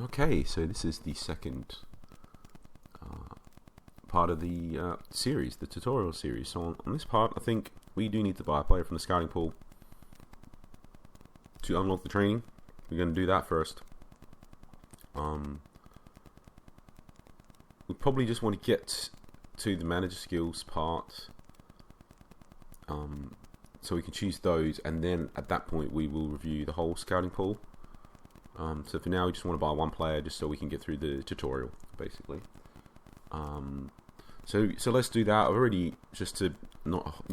Okay, so this is the second part of the series, the tutorial series. So on this part, I think we do need to buy a player from the scouting pool to unlock the training. We're going to do that first. We probably just want to get to the manager skills part, so we can choose those, and then at that point we will review the whole scouting pool. So for now we just want to buy one player just so we can get through the tutorial, basically. So let's do that. I've already, just to not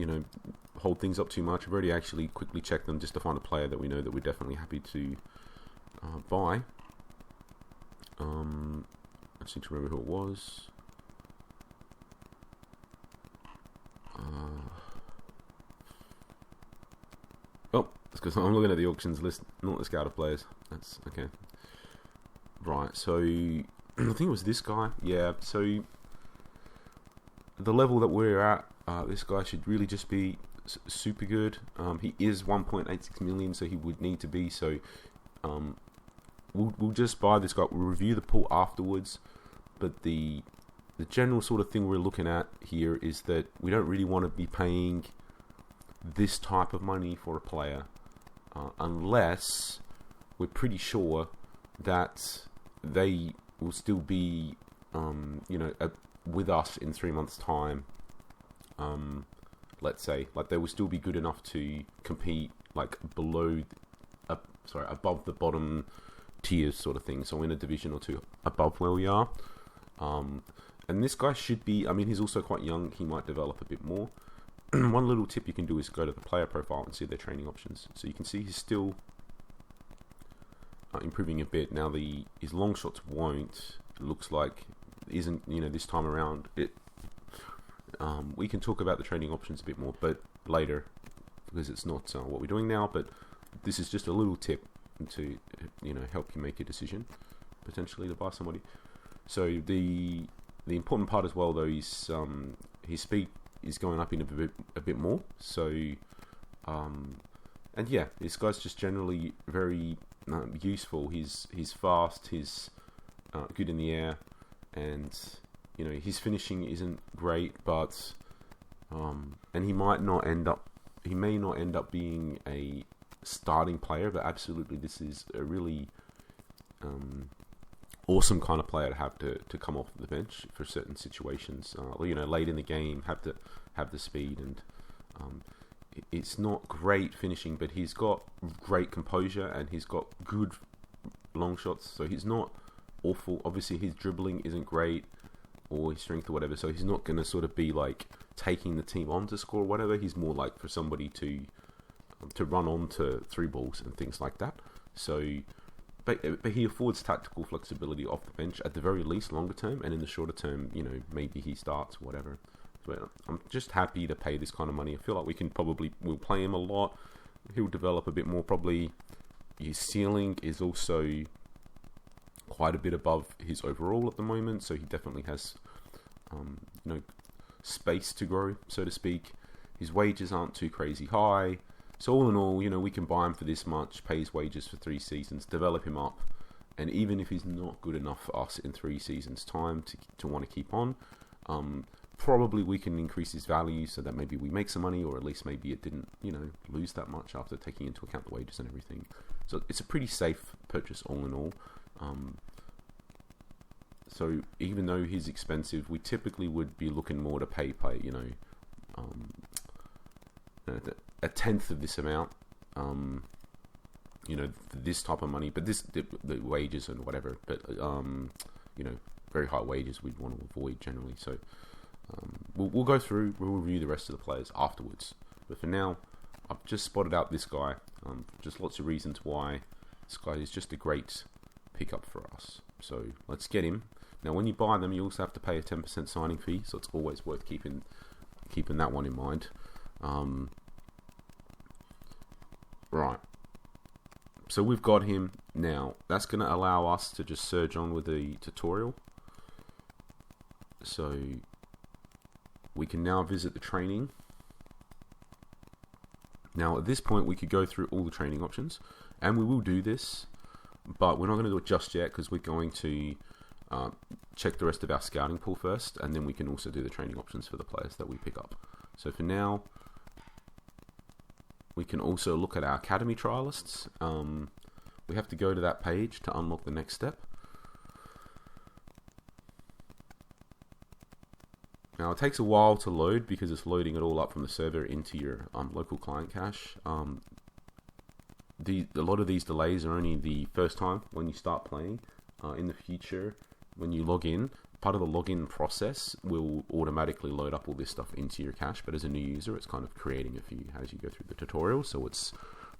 hold things up too much, I've already actually quickly checked them just to find a player that we know that we're definitely happy to buy. I just need to remember who it was. Oh, that's because I'm looking at the auctions list, not the scouter players. That's okay. Right, so I think it was this guy. Yeah, so the level that we're at, this guy should really just be super good. He is 1.86 million, so he would need to be. So we'll just buy this guy. We'll review the pool afterwards. But the general sort of thing we're looking at here is that we don't really want to be paying this type of money for a player unless we're pretty sure that they will still be with us in 3 months' time. Let's say, like, they will still be good enough to compete, like, above the bottom tiers, sort of thing. So in a division or two above where we are. And this guy should be, I mean, he's also quite young. He might develop a bit more. One little tip you can do is go to the player profile and see their training options. So you can see he's still improving a bit. Now his long shots won't. It looks like isn't this time around. We can talk about the training options a bit more, but later, because it's not what we're doing now. But this is just a little tip to help you make a decision potentially to buy somebody. So the important part as well, though, is his speed is going up in a bit more. So and yeah, this guy's just generally very useful. He's fast. He's good in the air, and his finishing isn't great, but and he may not end up being a starting player, but absolutely this is a really awesome kind of player to have to come off the bench for certain situations. Late in the game, have the speed, and it's not great finishing, but he's got great composure and he's got good long shots. So he's not awful. Obviously, his dribbling isn't great, or his strength or whatever. So he's not going to sort of be like taking the team on to score or whatever. He's more like for somebody to run on to through balls and things like that. So. But he affords tactical flexibility off the bench at the very least, longer term, and in the shorter term, maybe he starts, whatever. But I'm just happy to pay this kind of money. I feel like we'll play him a lot. He'll develop a bit more. Probably his ceiling is also quite a bit above his overall at the moment, so he definitely has space to grow, so to speak. His wages aren't too crazy high. So all in all, we can buy him for this much, pay his wages for 3 seasons, develop him up, and even if he's not good enough for us in 3 seasons' time to want to keep on, probably we can increase his value so that maybe we make some money, or at least maybe it didn't, lose that much after taking into account the wages and everything. So it's a pretty safe purchase all in all. So even though he's expensive, we typically would be looking more to pay a tenth of this amount, this type of money, but the wages and whatever, but very high wages we'd want to avoid generally. So we'll go through, we'll review the rest of the players afterwards. But for now, I've just spotted out this guy. Just lots of reasons why this guy is just a great pickup for us. So let's get him. Now, when you buy them, you also have to pay a 10% signing fee, so it's always worth keeping that one in mind. Right, so we've got him now. That's going to allow us to just surge on with the tutorial. So we can now visit the training. Now at this point we could go through all the training options, and we will do this. but we're not going to do it just yet because we're going to check the rest of our scouting pool first, and then we can also do the training options for the players that we pick up. So for now, we can also look at our academy trialists. We have to go to that page to unlock the next step. Now it takes a while to load because it's loading it all up from the server into your local client cache. A lot of these delays are only the first time when you start playing. In the future, when you log in, part of the login process will automatically load up all this stuff into your cache. But as a new user, it's kind of creating a few as you go through the tutorial. So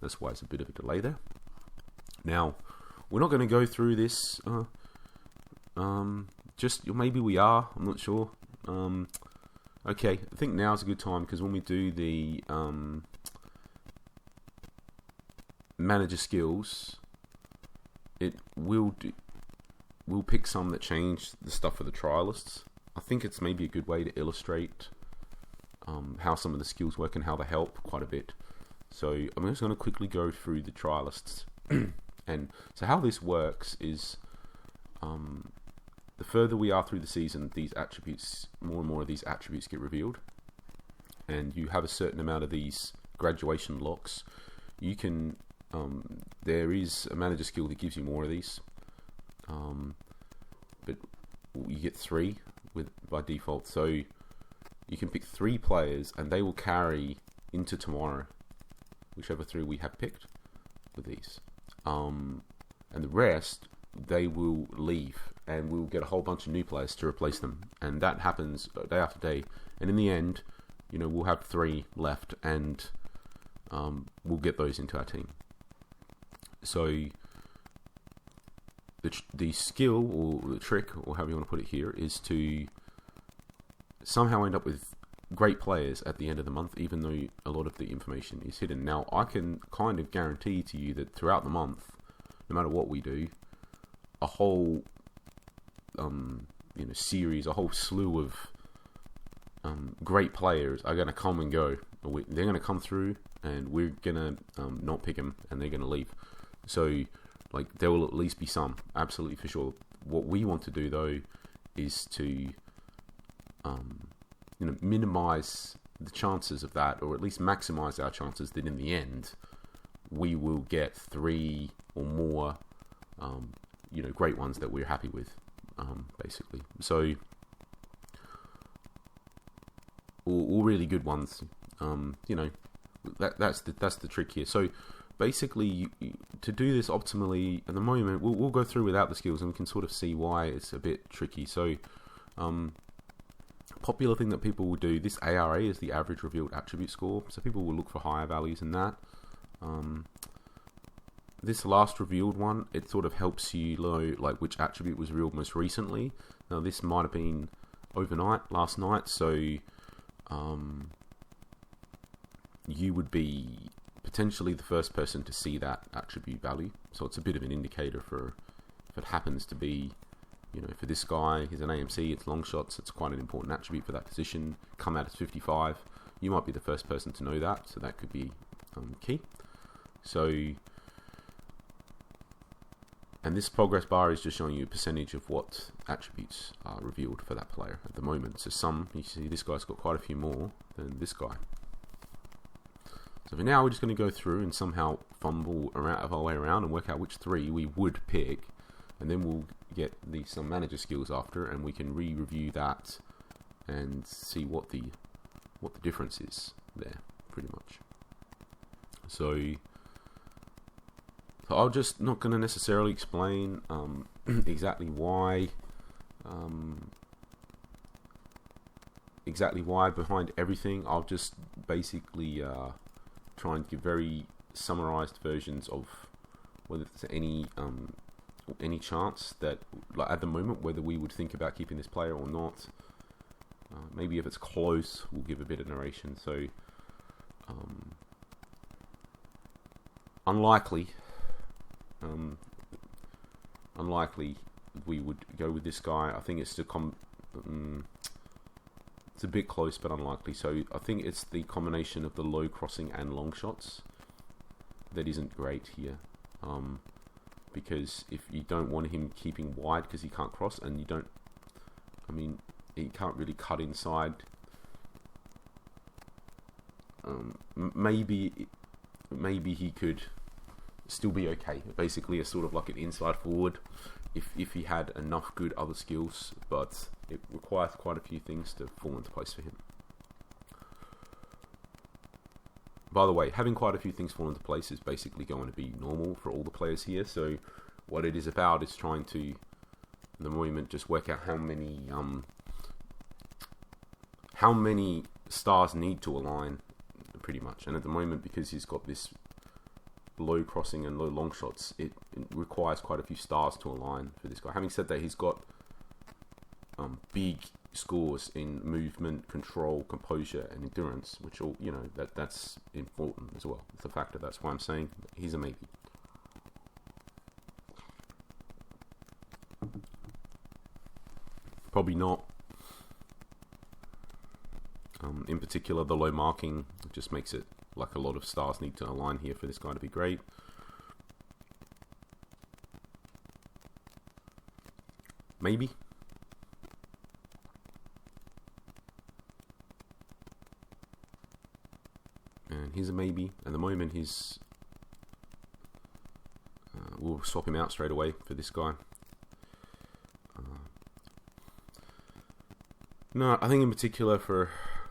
that's why it's a bit of a delay there. Now, we're not going to go through this. Maybe we are. I'm not sure. Okay, I think now's a good time because when we do the manager skills, we'll pick some that change the stuff for the trialists. I think it's maybe a good way to illustrate how some of the skills work and how they help quite a bit. So I'm just going to quickly go through the trialists. And so how this works is the further we are through the season, these attributes, more and more of these attributes get revealed, and you have a certain amount of these graduation locks. You can there is a manager skill that gives you more of these, but you get 3 by default. So you can pick 3 players, and they will carry into tomorrow, whichever 3 we have picked with these. And the rest, they will leave, and we'll get a whole bunch of new players to replace them, and that happens day after day. And in the end, we'll have 3 left, and we'll get those into our team. So the skill or the trick, or however you want to put it here, is to somehow end up with great players at the end of the month, even though a lot of the information is hidden. Now, I can kind of guarantee to you that throughout the month, no matter what we do, a whole series, a whole slew of great players are going to come and go. They're going to come through, and we're going to not pick them, and they're going to leave. So, there will at least be some, absolutely for sure. What we want to do, though, is to minimize the chances of that, or at least maximize our chances that in the end we will get 3 or more great ones that we're happy with, basically. So all really good ones. That's the trick here. So basically, to do this optimally at the moment, we'll go through without the skills, and we can sort of see why it's a bit tricky. So popular thing that people will do, this ARA is the average revealed attribute score, so people will look for higher values than that. This last revealed one, it sort of helps you know which attribute was revealed most recently. Now this might have been last night, so you would be potentially the first person to see that attribute value. So it's a bit of an indicator for if it happens to be, for this guy, he's an AMC, it's long shots, it's quite an important attribute for that position. Come out as 55, you might be the first person to know that, so that could be key. So, and this progress bar is just showing you a percentage of what attributes are revealed for that player at the moment. So you see this guy's got quite a few more than this guy. So for now, we're just going to go through and somehow fumble our way around and work out which 3 we would pick, and then we'll get some manager skills after, and we can re-review that and see what the difference is there, pretty much. So I'm just not going to necessarily explain exactly why behind everything. I'll just basically try and give very summarized versions of whether there's any chance that, at the moment, whether we would think about keeping this player or not. Maybe if it's close, we'll give a bit of narration. So unlikely we would go with this guy. I think it's it's a bit close, but unlikely. So I think it's the combination of the low crossing and long shots that isn't great here. because if you don't want him keeping wide because he can't cross, and you don't, I mean, he can't really cut inside. Maybe he could still be okay. Basically, a sort of like an inside forward, if he had enough good other skills, but it requires quite a few things to fall into place for him. By the way, having quite a few things fall into place is basically going to be normal for all the players here. So what it is about is trying to, in the moment, just work out how many stars need to align, pretty much. And at the moment, because he's got this low crossing and low long shots, it requires quite a few stars to align for this guy. Having said that, he's got big scores in movement, control, composure, and endurance, which all, you know, that's important as well. It's a factor. That's why I'm saying he's a maybe. Probably not. In particular, the low marking just makes it like a lot of stars need to align here for this guy to be great. Maybe. And here's a maybe. At the moment, he's... we'll swap him out straight away for this guy. No, I think in particular for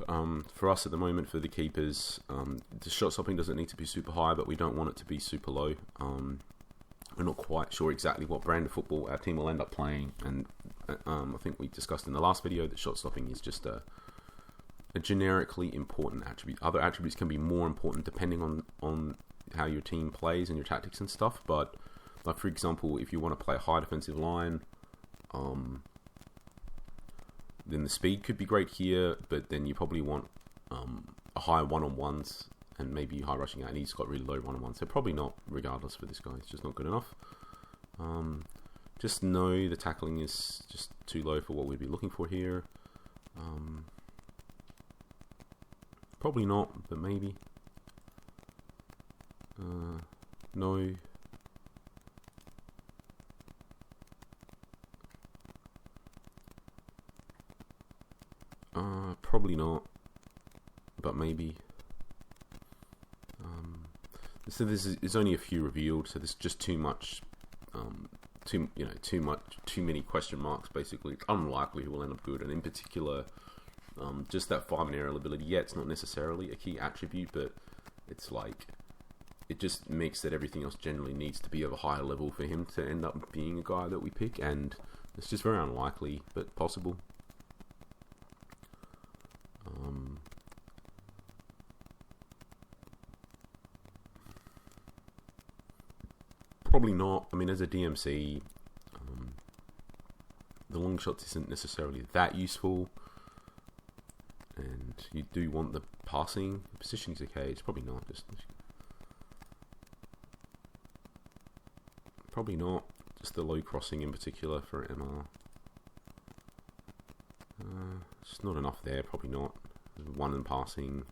us at the moment, for the keepers, the shot stopping doesn't need to be super high, but we don't want it to be super low. We're not quite sure exactly what brand of football our team will end up playing, and I think we discussed in the last video that shot stopping is just a generically important attribute. Other attributes can be more important depending on how your team plays and your tactics and stuff, but like for example, if you want to play a high defensive line, then the speed could be great here, but then you probably want a high one-on-ones and maybe high rushing out, and he's got really low one-on-ones, so probably not regardless for this guy. It's just not good enough. Just know the tackling is just too low for what we'd be looking for here. Probably not, but maybe. No. Probably not, but maybe. So there's only a few revealed, so there's just too much, too many question marks. Basically, it's unlikely he will end up good, and in particular, just that 5 aerial ability. Yeah, it's not necessarily a key attribute, but it's like it just makes that everything else generally needs to be of a higher level for him to end up being a guy that we pick, and it's just very unlikely, but possible. Probably not. I mean, as a DMC, the long shots isn't necessarily that useful, and you do want the passing. The positioning's okay. It's probably not. Probably not. Just the low crossing in particular for MR. Just not enough there. Probably not. One in passing.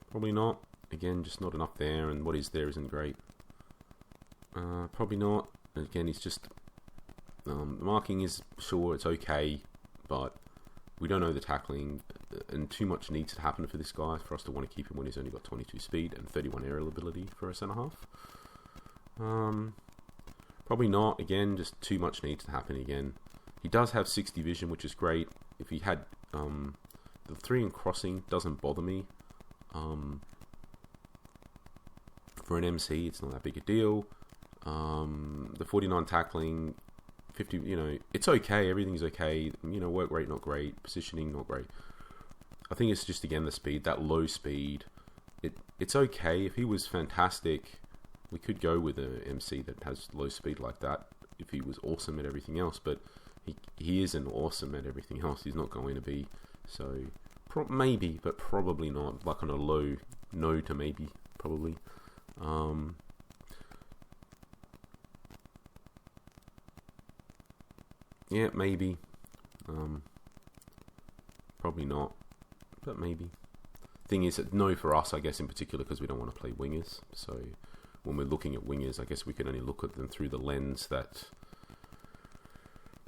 Probably not. Again, just not enough there, and what is there isn't great. Probably not. Again, it's just the marking is, sure, it's okay, but we don't know the tackling, and too much needs to happen for this guy for us to want to keep him when he's only got 22 speed and 31 aerial ability for a centre half. Probably not. Again, just too much needs to happen again. He does have 60 vision, which is great. If he had the 3 in crossing, doesn't bother me. For an MC, it's not that big a deal. The 49 tackling, 50, it's okay. Everything's okay. Work rate not great. Positioning not great. I think it's just, again, the speed, that low speed. It's okay. If he was fantastic, we could go with an MC that has low speed like that if he was awesome at everything else, but he isn't awesome at everything else. He's not going to be. So maybe, but probably not. Like on a low no to maybe, probably. Yeah, maybe. Probably not, but maybe. thing is that no for us, I guess, in particular, because we don't want to play wingers. So when we're looking at wingers, I guess we can only look at them through the lens that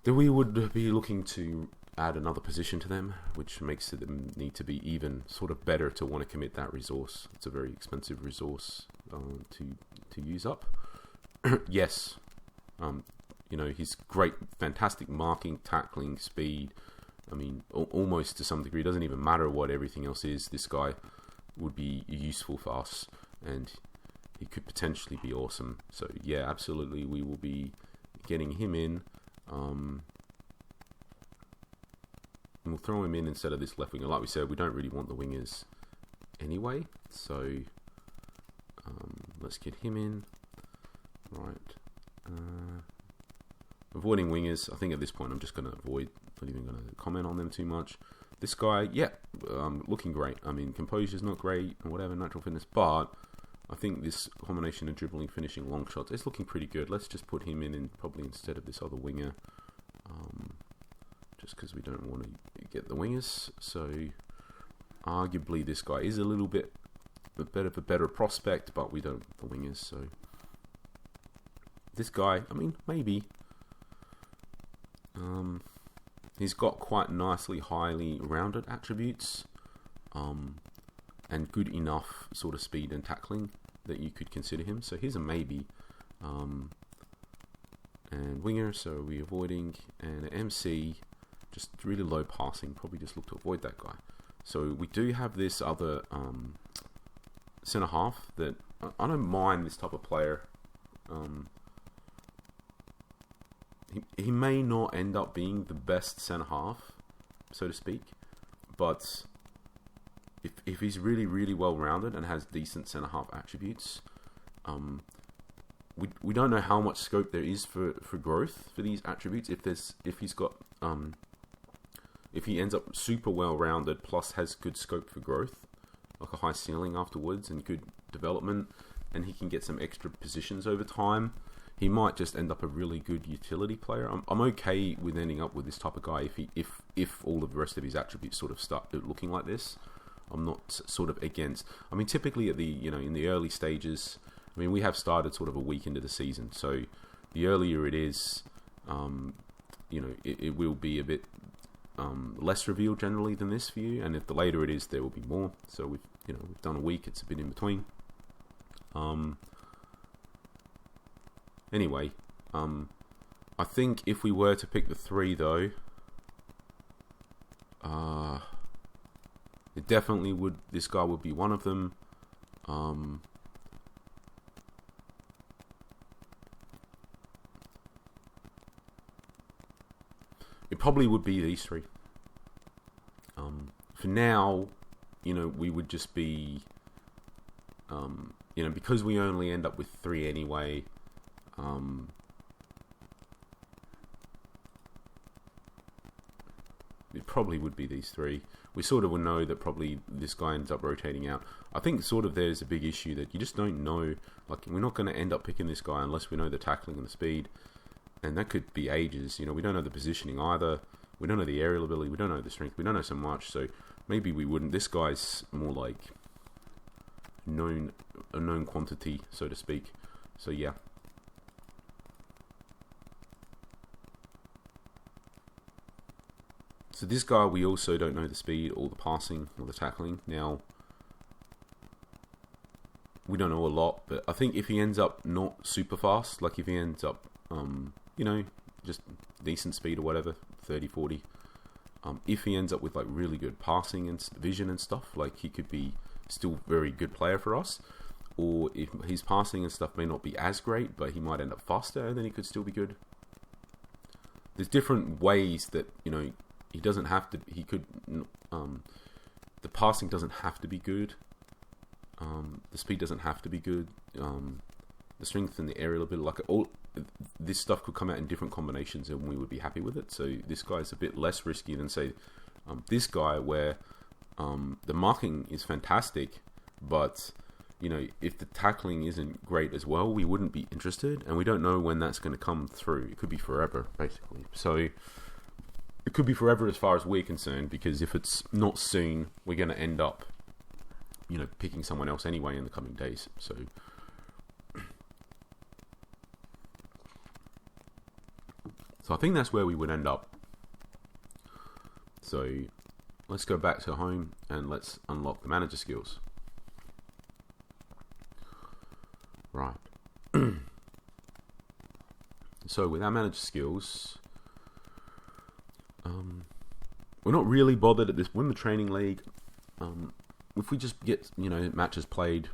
we would be looking to add another position to them, which makes them need to be even sort of better to want to commit that resource. It's a very expensive resource to use up. Yes, he's great, fantastic marking, tackling, speed. I mean, almost to some degree, it doesn't even matter what everything else is. This guy would be useful for us, and he could potentially be awesome. So yeah, absolutely, we will be getting him in. And we'll throw him in instead of this left winger. Like we said, we don't really want the wingers anyway. So let's get him in. Right. Avoiding wingers. I think at this point I'm just going to avoid. Not even going to comment on them too much. This guy, yeah, looking great. I mean, composure's not great and whatever, natural fitness, but I think this combination of dribbling, finishing, long shots is looking pretty good. Let's just put him in probably instead of this other winger, just because we don't want to get the wingers. So arguably this guy is a little bit a better prospect, but we don't want the wingers. So this guy, I mean, maybe. He's got quite nicely highly rounded attributes, and good enough sort of speed and tackling that you could consider him. So here's a maybe. And winger, so we're avoiding, and an MC, just really low passing, probably just look to avoid that guy. So we do have this other centre half that I don't mind this type of player. He may not end up being the best centre half, so to speak, but if he's really, really well rounded and has decent centre half attributes, we don't know how much scope there is for growth for these attributes. If he ends up super well rounded plus has good scope for growth, like a high ceiling afterwards and good development, and he can get some extra positions over time, he might just end up a really good utility player. I'm okay with ending up with this type of guy if all of the rest of his attributes sort of start looking like this. I'm not sort of against. I mean, typically at the in the early stages, I mean, we have started sort of a week into the season, so the earlier it is, it will be a bit less revealed generally than this for you, and if the later it is, there will be more. So we've done a week; it's a bit in between. Anyway, I think if we were to pick the three, though, it definitely would. This guy would be one of them. It probably would be these three. For now, we would just be, because we only end up with three anyway. It probably would be these three. We sort of will know that probably this guy ends up rotating out. I think sort of there's a big issue that you just don't know. Like, we're not going to end up picking this guy unless we know the tackling and the speed. And that could be ages. We don't know the positioning either. We don't know the aerial ability. We don't know the strength. We don't know so much. So maybe we wouldn't. This guy's more like a known quantity, so to speak. So yeah. So this guy, we also don't know the speed or the passing or the tackling. Now, we don't know a lot, but I think if he ends up not super fast, like if he ends up, just decent speed or whatever, 30, 40, if he ends up with like really good passing and vision and stuff, like he could be still very good player for us. Or if his passing and stuff may not be as great, but he might end up faster and then he could still be good. There's different ways that, he doesn't have to. He could. The passing doesn't have to be good. The speed doesn't have to be good. The strength and the aerial ability, like all this stuff, could come out in different combinations, and we would be happy with it. So this guy is a bit less risky than say this guy, where the marking is fantastic, but if the tackling isn't great as well, we wouldn't be interested, and we don't know when that's going to come through. It could be forever, basically. So. It could be forever as far as we're concerned, because if it's not soon, we're going to end up picking someone else anyway in the coming days. So I think that's where we would end up. So let's go back to home and let's unlock the manager skills. Right. So with our manager skills, we're not really bothered at this. We're in the training league. If we just get matches played,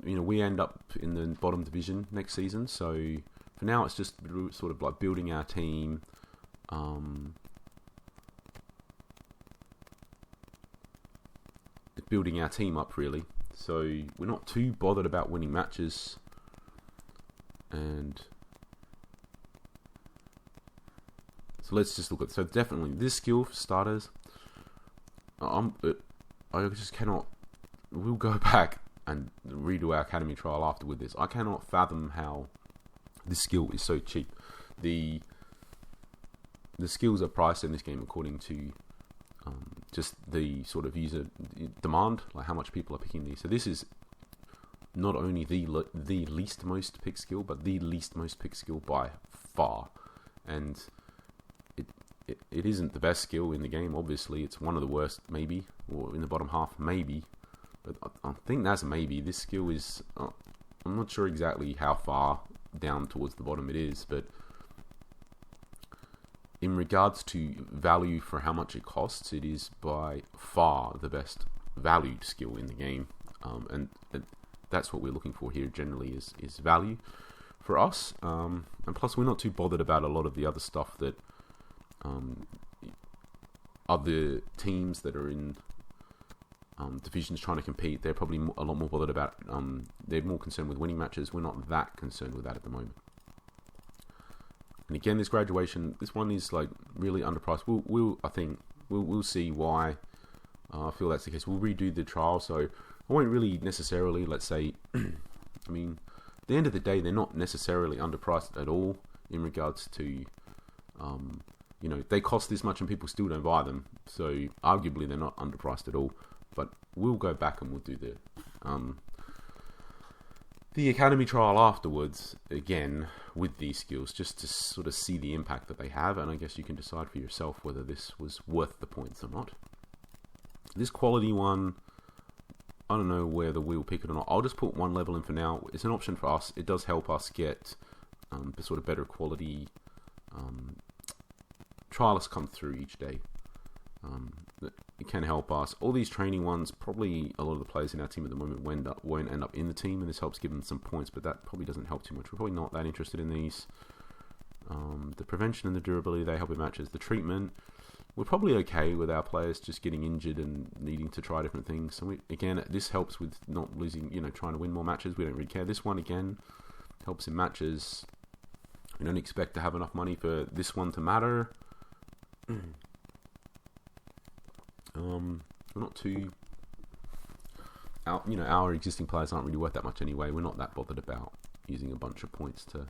we end up in the bottom division next season. So for now, it's just sort of like building our team. Building our team up really. So we're not too bothered about winning matches. And so let's just look at. So definitely this skill for starters. I just cannot. We'll go back and redo our academy trial after with this. I cannot fathom how this skill is so cheap. The skills are priced in this game according to just the sort of user demand, like how much people are picking these. So this is not only the least most picked skill, but the least most picked skill by far. And it isn't the best skill in the game. Obviously, it's one of the worst, maybe, or in the bottom half, maybe. But I think that's a maybe. This skill is, I'm not sure exactly how far down towards the bottom it is, but in regards to value for how much it costs, it is by far the best valued skill in the game, and that's what we're looking for here. Generally, is value for us, and plus we're not too bothered about a lot of the other stuff that other teams that are in divisions trying to compete. They're probably a lot more bothered about. They're more concerned with winning matches. We're not that concerned with that at the moment. And again, this graduation, this one is like really underpriced. I think we'll see why. I feel that's the case. We'll redo the trial, so I won't really necessarily, let's say, I mean, at the end of the day, they're not necessarily underpriced at all in regards to, they cost this much and people still don't buy them. So arguably, they're not underpriced at all. But we'll go back and we'll do the academy trial afterwards, again, with these skills, just to sort of see the impact that they have, and I guess you can decide for yourself whether this was worth the points or not. This quality one, I don't know whether we'll pick it or not. I'll just put one level in for now. It's an option for us. It does help us get the sort of better quality trialists come through each day. It can help us. All these training ones, probably a lot of the players in our team at the moment won't end up in the team, and this helps give them some points, but that probably doesn't help too much. We're probably not that interested in these. The prevention and the durability, they help in matches. The treatment, we're probably okay with our players just getting injured and needing to try different things. So this helps with not losing, trying to win more matches. We don't really care. This one, again, helps in matches. We don't expect to have enough money for this one to matter. We're not too. Our existing players aren't really worth that much anyway. We're not that bothered about using a bunch of points to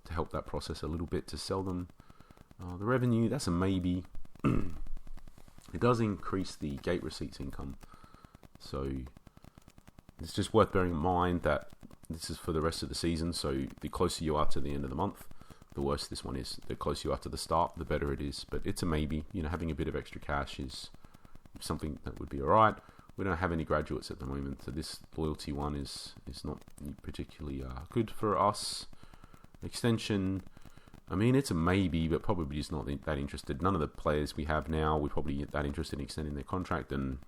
help that process a little bit to sell them. The revenue, that's a maybe. It does increase the gate receipts income, so it's just worth bearing in mind that this is for the rest of the season. So the closer you are to the end of the month, the worse this one is. The closer you are to the start, the better it is. But it's a maybe. Having a bit of extra cash is something that would be alright. We don't have any graduates at the moment, so this loyalty one is not particularly good for us. Extension, I mean, it's a maybe, but probably just not that interested. None of the players we have now, we're probably that interested in extending their contract, and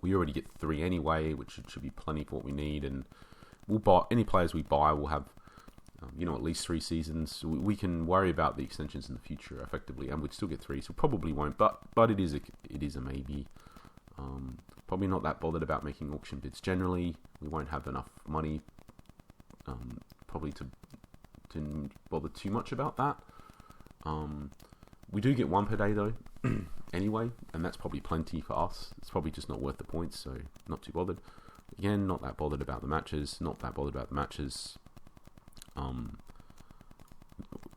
we already get 3 anyway, which should be plenty for what we need. And we'll buy any players we buy will have at least 3 seasons. We can worry about the extensions in the future effectively, and we'd still get 3, so probably won't. But it is a maybe. Probably not that bothered about making auction bids. Generally, we won't have enough money, probably to bother too much about that. We do get 1 per day though, anyway, and that's probably plenty for us. It's probably just not worth the points, so not too bothered. Again, not that bothered about the matches.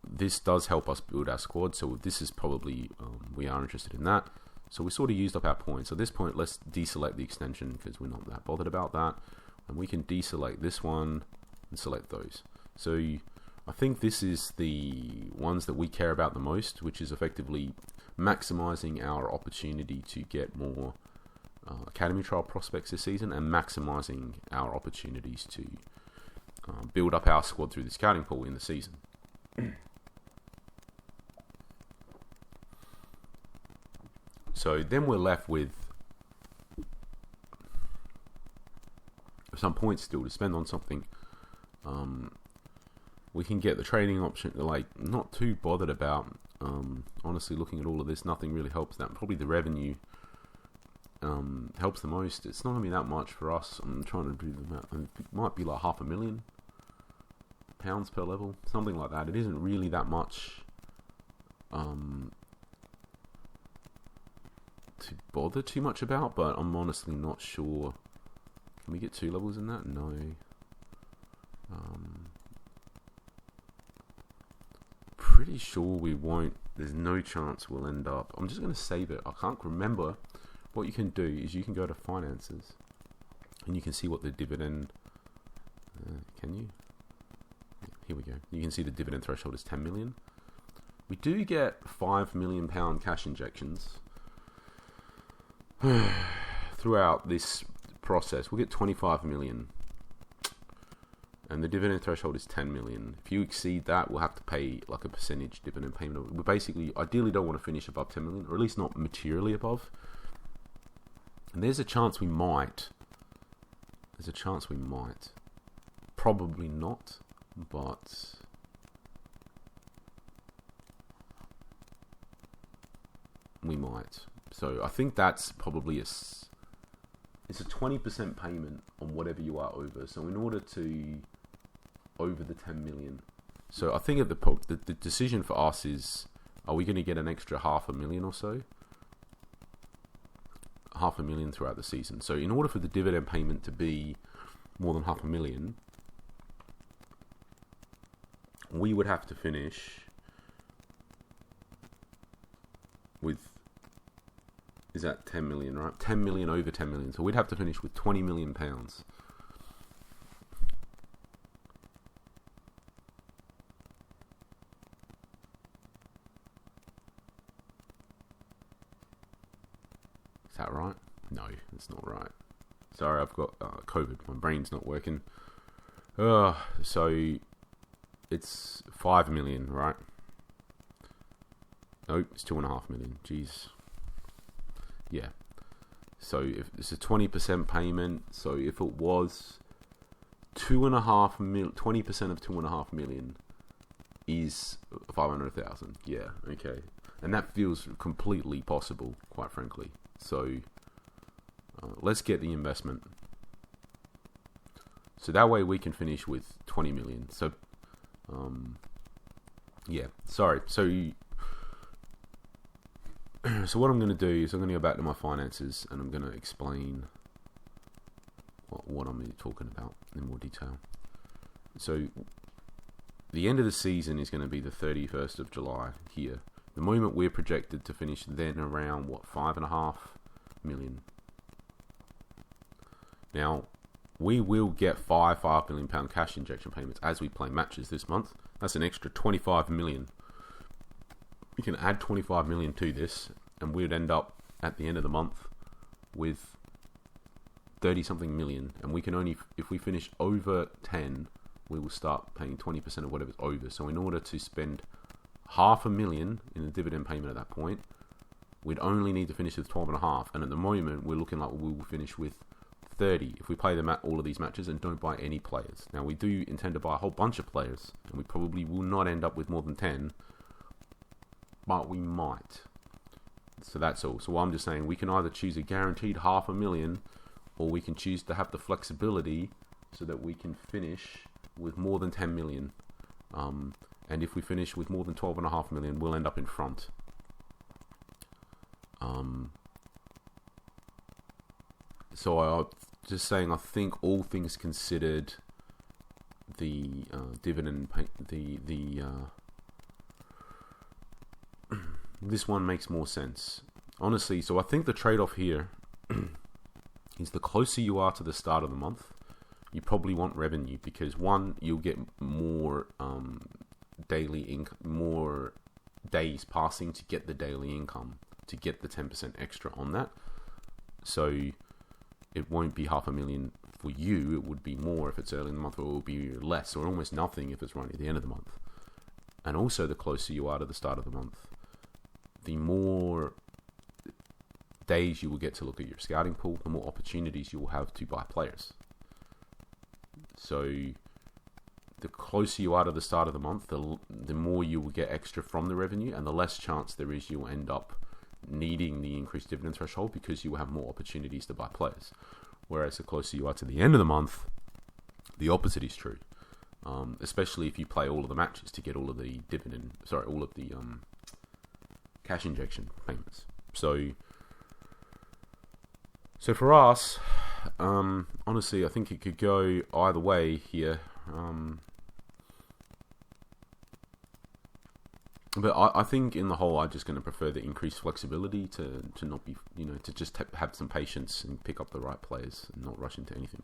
This does help us build our squad, so this is probably we are interested in that. So we sort of used up our points. So at this point, let's deselect the extension because we're not that bothered about that. And we can deselect this one and select those. So I think this is the ones that we care about the most, which is effectively maximizing our opportunity to get more Academy Trial prospects this season and maximizing our opportunities to build up our squad through the scouting pool in the season. So then we're left with some points still to spend on something. We can get the trading option, like, not too bothered about. Honestly, looking at all of this, nothing really helps that. Probably the revenue helps the most. It's not going to be that much for us. I'm trying to do the math. It might be like £500,000 per level, something like that. It isn't really that much to bother too much about, but I'm honestly not sure. Can we get 2 levels in that? No. Pretty sure we won't. There's no chance we'll end up. I'm just going to save it. I can't remember. What you can do is you can go to finances and you can see what the dividend can you? Here we go. You can see the dividend threshold is 10 million. We do get £5 million cash injections throughout this process. We'll get 25 million. And the dividend threshold is 10 million. If you exceed that, we'll have to pay like a percentage dividend payment. We basically, ideally don't want to finish above 10 million, or at least not materially above. And there's a chance we might. Probably not, but we might. So I think that's probably it's a 20% payment on whatever you are over. So in order to over the 10 million. So I think at the decision for us is, are we going to get an extra 500,000 or so? 500,000 throughout the season. So in order for the dividend payment to be more than 500,000, we would have to finish with, is that 10 million, right? 10 million over 10 million. So we'd have to finish with £20 million. Is that right? No, it's not right. Sorry, I've got COVID. My brain's not working. So it's 5 million, right? Nope, it's 2.5 million. Jeez. Yeah. So if it's a 20% payment, so if it was 2.5 million, 20% of 2.5 million is 500,000. Yeah, okay. And that feels completely possible, quite frankly. So let's get the investment. So that way we can finish with 20 million. So, yeah, sorry. So what I'm going to do is I'm going to go back to my finances and I'm going to explain what I'm talking about in more detail. So the end of the season is going to be the 31st of July here. The moment we're projected to finish then around, 5.5 million. Now, we will get £5 million cash injection payments as we play matches this month. That's an extra 25 million. We can add 25 million to this, and we'd end up at the end of the month with 30-something million. And we can only, if we finish over 10, we will start paying 20% of whatever's over. So in order to spend £500,000 in the dividend payment at that point, we'd only need to finish with 12.5. And at the moment, we're looking like we will finish with 30 if we play all of these matches and don't buy any players. Now, we do intend to buy a whole bunch of players, and we probably will not end up with more than 10, but we might. So that's all. So what I'm just saying, we can either choose a guaranteed £500,000, or we can choose to have the flexibility so that we can finish with more than 10 million. And if we finish with more than 12.5 million, we'll end up in front. So I'm just saying, I think all things considered, the dividend, this one makes more sense honestly, so I think the trade-off here is the closer you are to the start of the month, you probably want revenue, because one, you'll get more daily income, more days passing to get the daily income, to get the 10% extra on that. So it won't be 500,000 for you. It would be more if it's early in the month, or it will be less, or almost nothing if it's right at the end of the month. And also, the closer you are to the start of the month, the more days you will get to look at your scouting pool, the more opportunities you will have to buy players. So the closer you are to the start of the month, the more you will get extra from the revenue, and the less chance there is you will end up needing the increased dividend threshold, because you will have more opportunities to buy players. Whereas the closer you are to the end of the month, the opposite is true. Especially if you play all of the matches to get all of the all of the cash injection payments. So for us, honestly, I think it could go either way here. But I think in the whole, I'm just going to prefer the increased flexibility to not be, to just have some patience and pick up the right players and not rush into anything.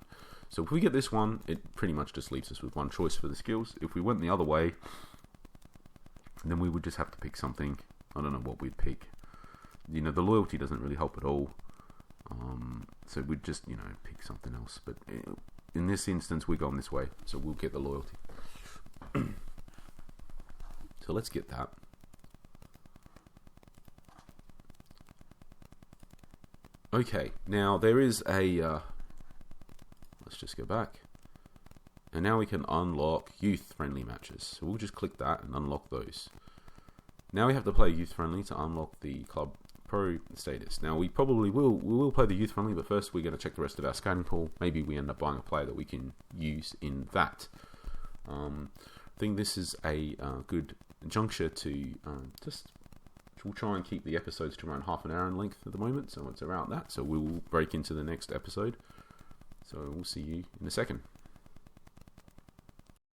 So if we get this one, it pretty much just leaves us with one choice for the skills. If we went the other way, then we would just have to pick something. I don't know what we'd pick. The loyalty doesn't really help at all. So we'd just, pick something else. But in this instance, we're going this way. So we'll get the loyalty. So let's get that. Okay, now there is a... let's just go back. And now we can unlock youth-friendly matches. So we'll just click that and unlock those. Now we have to play youth-friendly to unlock the Club Pro status. Now we probably will play the youth-friendly, but first we're going to check the rest of our scouting pool. Maybe we end up buying a player that we can use in that. I think this is a good juncture to we'll try and keep the episodes to around half an hour in length at the moment, so it's around that. So we'll break into the next episode. So we'll see you in a second.